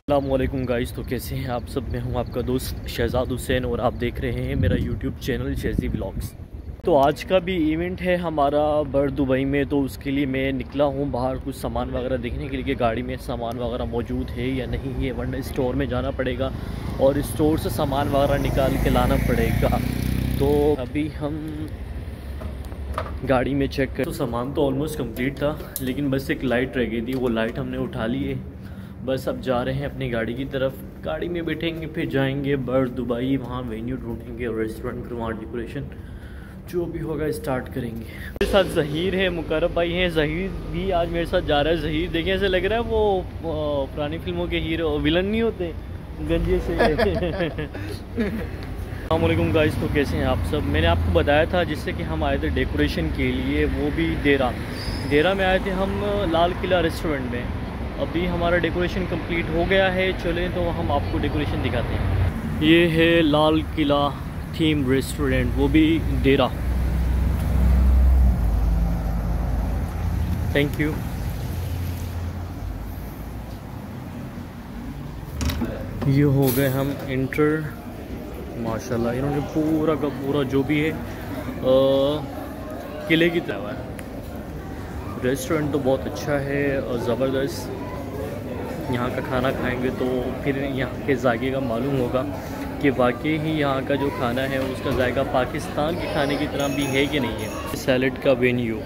अस्सलामुअलैकुम गाइस, तो कैसे हैं आप सब। मैं हूं आपका दोस्त शहजाद हुसैन और आप देख रहे हैं मेरा यूट्यूब चैनल शहजी व्लॉग्स। तो आज का भी इवेंट है हमारा बर्ड दुबई में, तो उसके लिए मैं निकला हूं बाहर कुछ सामान वगैरह देखने के लिए कि गाड़ी में सामान वगैरह मौजूद है या नहीं है, वरना स्टोर में जाना पड़ेगा और स्टोर से सामान वगैरह निकाल के लाना पड़ेगा। तो अभी हम गाड़ी में चेक कर, तो सामान तो ऑलमोस्ट कंप्लीट था, लेकिन बस एक लाइट रह गई थी, वो लाइट हमने उठा ली है। बस अब जा रहे हैं अपनी गाड़ी की तरफ, गाड़ी में बैठेंगे फिर जाएंगे बर्ड दुबई, वहाँ वेन्यू ढूंढेंगे और रेस्टोरेंट, फिर वहाँ डेकोरेशन जो भी होगा स्टार्ट करेंगे। मेरे साथ ज़हीर है, मुकर्रब भाई हैं, ज़हीर भी आज मेरे साथ जा रहा है। ज़हीर देखिए ऐसे लग रहा है वो पुरानी फिल्मों के हीरो विलन नहीं होते, गंजे से। अस्सलामुअलैकुम गाइस, तो कैसे हैं आप सब। मैंने आपको बताया था जिससे कि हम आए थे डेकोरेशन के लिए, वो भी देरा में आए थे हम, लाल किला रेस्टोरेंट में। अभी हमारा डेकोरेशन कंप्लीट हो गया है, चलें तो हम आपको डेकोरेशन दिखाते हैं। ये है लाल किला थीम रेस्टोरेंट, वो भी देरा। Thank you. ये हो गए हम इंटर, माशाल्लाह इन्होंने पूरा का पूरा जो भी है किले की तरह है। रेस्टोरेंट तो बहुत अच्छा है और ज़बरदस्त। यहाँ का खाना खाएंगे तो फिर यहाँ के जायके का मालूम होगा कि वाकई ही यहाँ का जो खाना है उसका जायका पाकिस्तान के खाने की तरह भी है कि नहीं है। सैलेड का वेन्यू,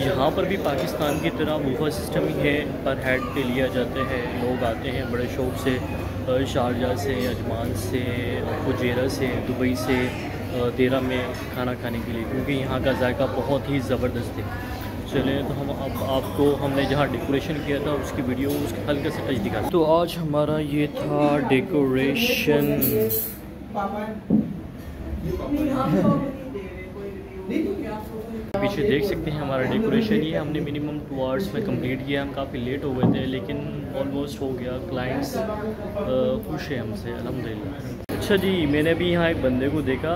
यहाँ पर भी पाकिस्तान की तरह बुफे सिस्टम ही है, पर हेड पे लिया जाता है। लोग आते हैं बड़े शौक़ से, शारजा से, अजमान से, फुजेरा से, दुबई से देरा में खाना खाने के लिए, क्योंकि यहाँ का जायका बहुत ही ज़बरदस्त है। चलें तो हम अब आपको हमने जहाँ डेकोरेशन किया था उसकी वीडियो, उसका हल्का सा टच दिखा। तो आज हमारा ये था डेकोरेशन। पीछे देख सकते हैं हमारा डेकोरेशन, ये हमने मिनिमम 2 आवर्स में कंप्लीट किया। हम काफ़ी लेट हो गए थे लेकिन ऑलमोस्ट हो गया। क्लाइंट्स खुश है हमसे, अल्हम्दुलिल्लाह। अच्छा जी, मैंने भी यहाँ एक बंदे को देखा,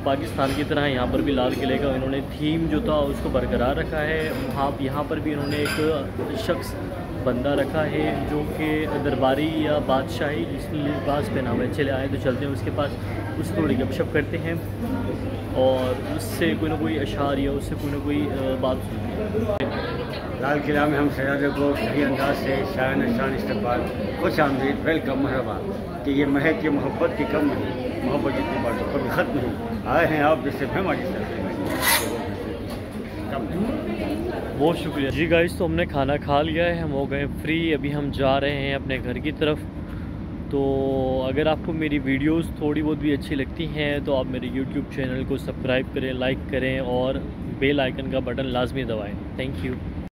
पाकिस्तान की तरह यहाँ पर भी लाल किले का इन्होंने थीम जो था उसको बरकरार रखा है। वहाँ यहाँ पर भी इन्होंने एक शख्स बंदा रखा है जो कि दरबारी या बादशाही लिबास पहना हुआ है। चले आए तो चलते हैं उसके पास, उससे थोड़ी गपशप करते हैं और उससे कोई ना कोई अशार या उससे कोई ना कोई बात सुनते हैं। लाल किला में हम सैयादे को सही अंदाज से शान शान इस्तकबाल, खुश आमदीद, वेलकम, मरहबा, कि ये महक, ये मोहब्बत की कम नहीं, मोहब्बत जितनी बात कभी ख़त्म नहीं। आए हैं आप जिससे हम कम नहीं। बहुत शुक्रिया जी गाइस। तो हमने खाना खा लिया है, हम हो गए फ्री। अभी हम जा रहे हैं अपने घर की तरफ। तो अगर आपको मेरी वीडियोस थोड़ी बहुत भी अच्छी लगती हैं तो आप मेरे यूट्यूब चैनल को सब्सक्राइब करें, लाइक करें और बेल आइकन का बटन लाजमी दबाएं। Thank you.